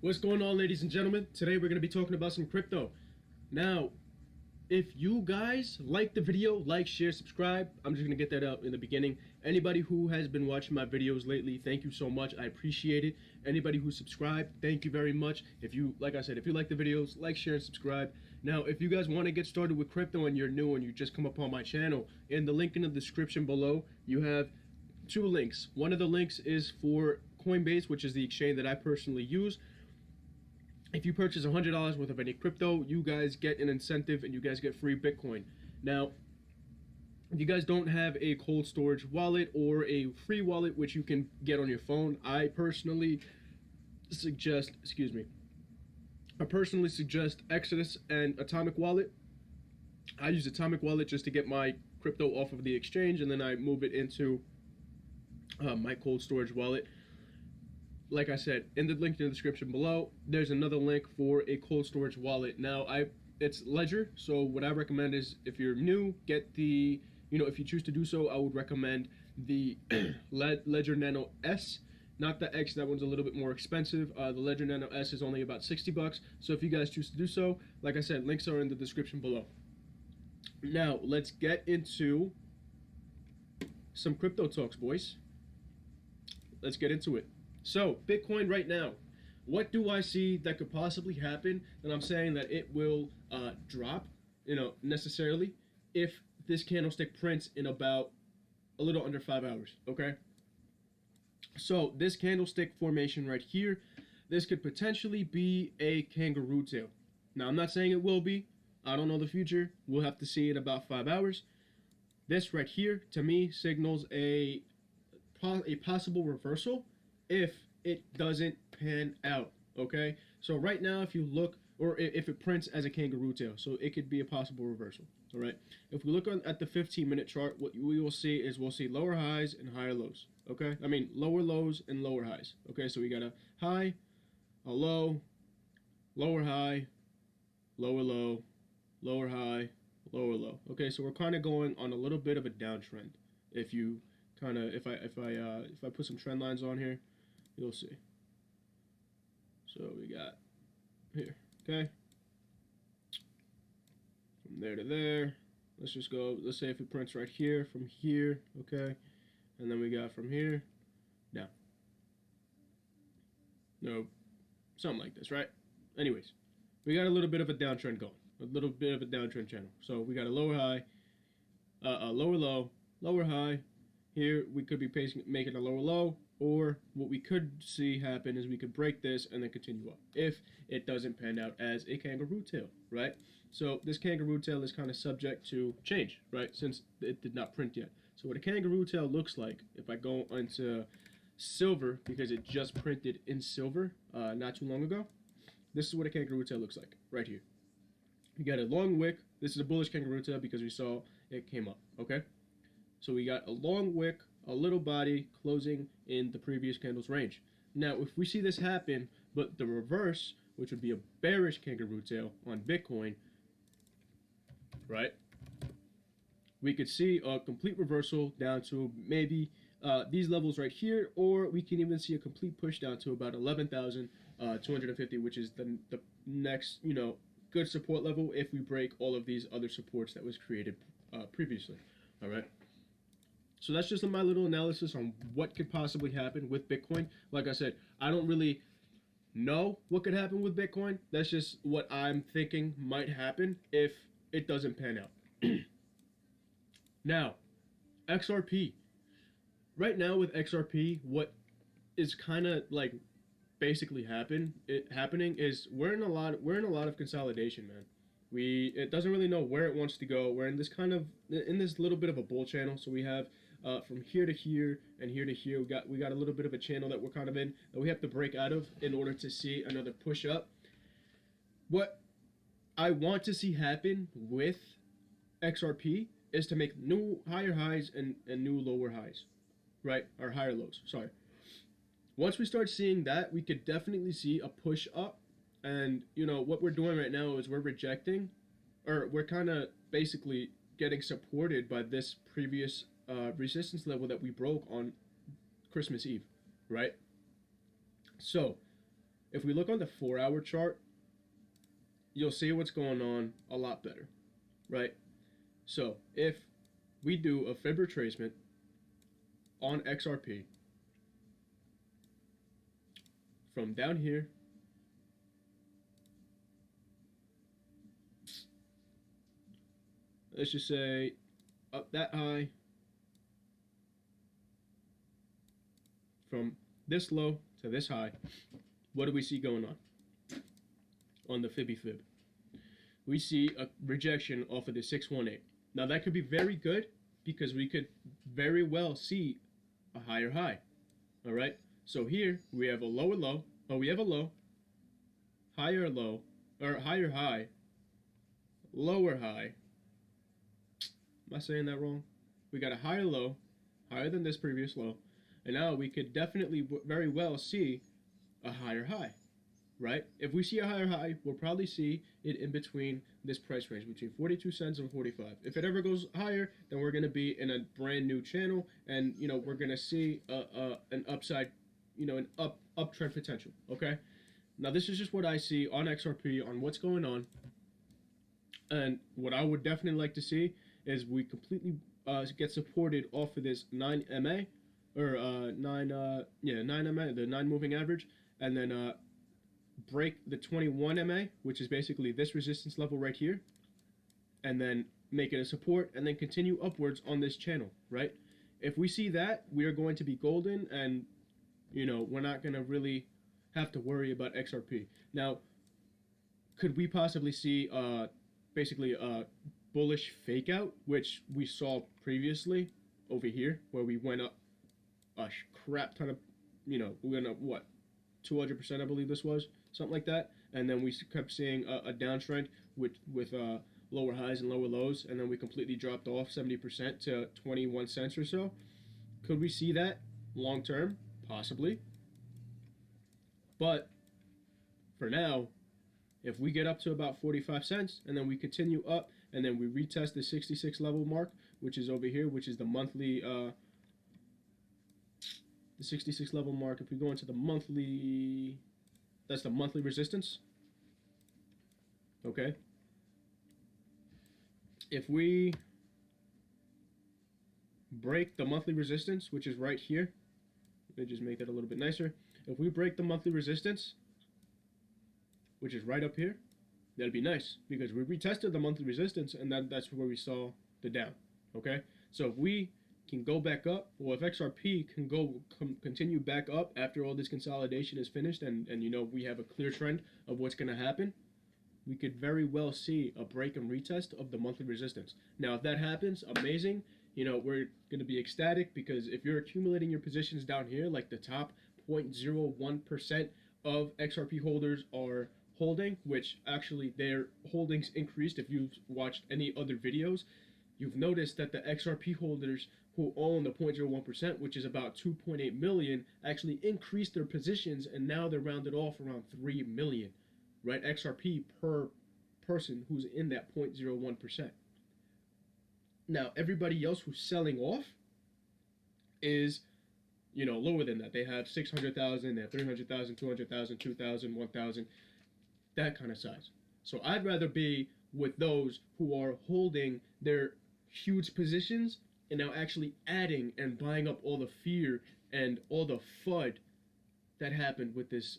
What's going on, ladies and gentlemen? Today we're going to be talking about some crypto. Now, if you guys like the video, like, share, subscribe. I'm just going to get that out in the beginning. Anybody who has been watching my videos lately, thank you so much. I appreciate it. Anybody who subscribed, thank you very much. If you, like I said, if you like the videos, like, share, and subscribe. Now, if you guys want to get started with crypto and you're new and you just come upon my channel, in the link in the description below, you have two links. One of the links is for Coinbase, which is the exchange that I personally use. If you purchase $100 worth of any crypto, you guys get an incentive and you guys get free Bitcoin. Now, if you guys don't have a cold storage wallet or a free wallet which you can get on your phone, I personally suggest, Exodus and Atomic Wallet. I use Atomic Wallet just to get my crypto off of the exchange, and then I move it into my cold storage wallet. Like I said, in the link in the description below, there's another link for a cold storage wallet. Now, it's Ledger, so what I recommend is if you're new, get the, if you choose to do so, I would recommend the Ledger Nano S, not the X. That one's a little bit more expensive. The Ledger Nano S is only about $60. So if you guys choose to do so, like I said, links are in the description below. Now, let's get into some crypto talks, boys. Let's get into it. So, Bitcoin right now, what do I see that could possibly happen? And I'm saying that it will drop, necessarily, if this candlestick prints in about a little under 5 hours, okay? So, this candlestick formation right here, this could potentially be a kangaroo tail. Now, I'm not saying it will be. I don't know the future. We'll have to see in about 5 hours. This right here, to me, signals a possible reversal if it doesn't pan out, okay? So right now, if you look, or if it prints as a kangaroo tail, so it could be a possible reversal, all right? If we look at the 15-minute chart, what we will see is we'll see lower highs and higher lows, okay? I mean, lower lows and lower highs, okay? So we got a high, a low, lower high, lower low, lower high, lower low, okay? So we're kind of going on a little bit of a downtrend. If you kind of, if I put some trend lines on here, you'll see. So we got here, okay? From there to there. Let's just go, let's say if it prints right here, from here, okay? And then we got from here, down. No, something like this, right? Anyways, we got a little bit of a downtrend going. A little bit of a downtrend channel. So we got a lower high, a lower low, lower high. Here we could be making a lower low, or what we could see happen is we could break this and then continue up if it doesn't pan out as a kangaroo tail, right? So this kangaroo tail is kind of subject to change, right? Since it did not print yet. So what a kangaroo tail looks like, if I go into silver, because it just printed in silver not too long ago, this is what a kangaroo tail looks like right here. You got a long wick. This is a bullish kangaroo tail because we saw it came up, okay? So we got a long wick, a little body closing in the previous candle's range. Now, if we see this happen, but the reverse, which would be a bearish kangaroo tail on Bitcoin, right? We could see a complete reversal down to maybe these levels right here, or we can even see a complete push down to about 11,250, which is the next, good support level if we break all of these other supports that was created previously, all right? So that's just my little analysis on what could possibly happen with Bitcoin. Like I said, I don't really know what could happen with Bitcoin. That's just what I'm thinking might happen if it doesn't pan out. Now, XRP. Right now with XRP, what is kind of like basically happening is we're in a lot of consolidation, man. It doesn't really know where it wants to go. We're in this little bit of a bull channel. So we have from here to here and here to here. We got a little bit of a channel that we're kind of in that we have to break out of in order to see another push up. What I want to see happen with XRP is to make new higher highs and new lower highs, right? Or higher lows, sorry. Once we start seeing that, we could definitely see a push up. And, what we're doing right now is we're rejecting, or we're kind of basically getting supported by this previous resistance level that we broke on Christmas Eve, right? So If we look on the 4-hour chart, you'll see what's going on a lot better, right? So if we do a fib retracement on XRP from down here let's just say up that high, from this low to this high, what do we see going on the Fibby Fib? We see a rejection off of the 618. Now that could be very good because we could very well see a higher high. All right. So here we have a lower low. Oh, we have a low, higher low, or higher high, lower high. Am I saying that wrong? We got a higher low, higher than this previous low, and now we could definitely very well see a higher high, right? If we see a higher high, we'll probably see it in between this price range, between 42 cents and 45. If it ever goes higher, then we're going to be in a brand new channel, and we're going to see an upside, an uptrend potential. Okay. Now this is just what I see on XRP, on what's going on, and what I would definitely like to see is we completely get supported off of this 9 MA or 9 MA, the 9 moving average, and then break the 21 MA, which is basically this resistance level right here, and then make it a support, and then continue upwards on this channel, right? If we see that, we are going to be golden, and we're not going to really have to worry about XRP. Now, could we possibly see basically a bullish fake out, which we saw previously over here, where we went up a crap ton of, we went up what, 200%, I believe this was, something like that, and then we kept seeing a downtrend with lower highs and lower lows, and then we completely dropped off 70% to 21 cents or so. Could we see that long term? Possibly. But for now, if we get up to about 45 cents and then we continue up and then we retest the 66 level mark, which is over here, which is the monthly, the 66 level mark, if we go into the monthly, that's the monthly resistance. Okay. If we break the monthly resistance, which is right here, let me just make that a little bit nicer. If we break the monthly resistance, which is right up here, that'd be nice because we retested the monthly resistance, and that's where we saw the down. Okay, so if we can go back up, or if XRP can continue back up after all this consolidation is finished, and we have a clear trend of what's going to happen, we could very well see a break and retest of the monthly resistance. Now, if that happens, amazing. We're going to be ecstatic, because if you're accumulating your positions down here, like the top 0.01% of XRP holders are holding, which actually their holdings increased. If you've watched any other videos, you've noticed that the XRP holders who own the 0.01%, which is about 2.8 million, actually increased their positions, and now they're rounded off around 3 million, right? XRP per person who's in that 0.01%. Now, everybody else who's selling off is, lower than that. They have 600,000, they have 300,000, 200,000, 2,000, 1,000, that kind of size. So I'd rather be with those who are holding their huge positions and now actually adding and buying up all the fear and all the FUD that happened with this,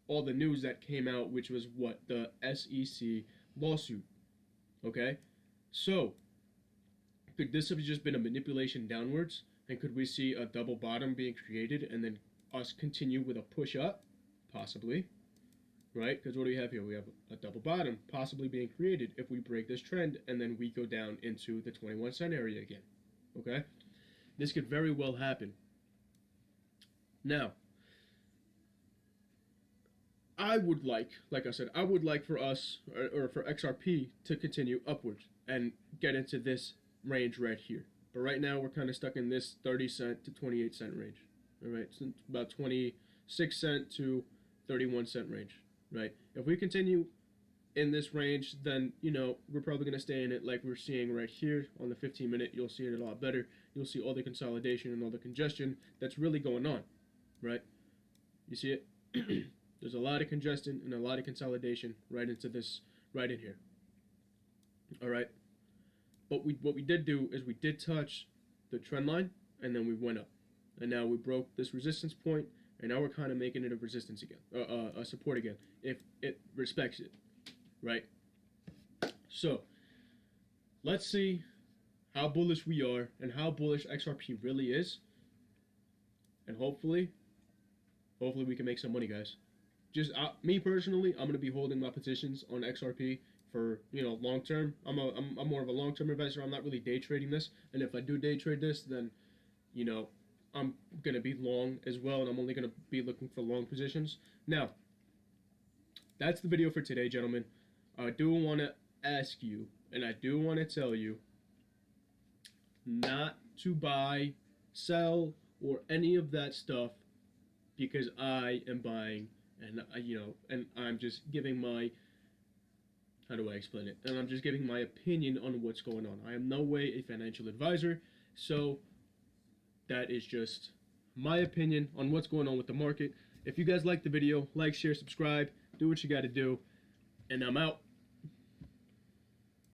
all the news that came out, which was what? The SEC lawsuit. Okay? So, could this have just been a manipulation downwards? And could we see a double bottom being created and then us continue with a push up? Possibly. Right? Because what do we have here? We have a double bottom possibly being created if we break this trend and then we go down into the 21 cent area again. Okay? This could very well happen. Now, I would like I said, I would like for us, or for XRP, to continue upwards and get into this range right here. But right now we're kind of stuck in this 30 cent to 28 cent range. All right, so it's about 26 cent to 31 cent range, right? If we continue in this range, then we're probably going to stay in it like we're seeing right here on the 15-minute. You'll see it a lot better. You'll see all the consolidation and all the congestion that's really going on, right? You see it? There's a lot of congestion and a lot of consolidation right into this, right in here. All right. But what we did do is we did touch the trend line, and then we went up. And now we broke this resistance point, and now we're kind of making it a resistance again, a support again, if it respects it, right? So let's see how bullish we are and how bullish XRP really is, and hopefully we can make some money, guys. Just me personally, I'm gonna be holding my positions on XRP for, you know, long term. I'm more of a long term investor. I'm not really day trading this, and if I do day trade this, then, you know, I'm gonna be long as well, and I'm only gonna be looking for long positions. Now, that's the video for today, gentlemen. I do want to ask you, and I do want to tell you, not to buy, sell, or any of that stuff, because I am buying, and and I'm just giving my, how do I explain it? And I'm just giving my opinion on what's going on. I am no way a financial advisor, so that is just my opinion on what's going on with the market. If you guys like the video, like, share, subscribe, do what you got to do, and I'm out.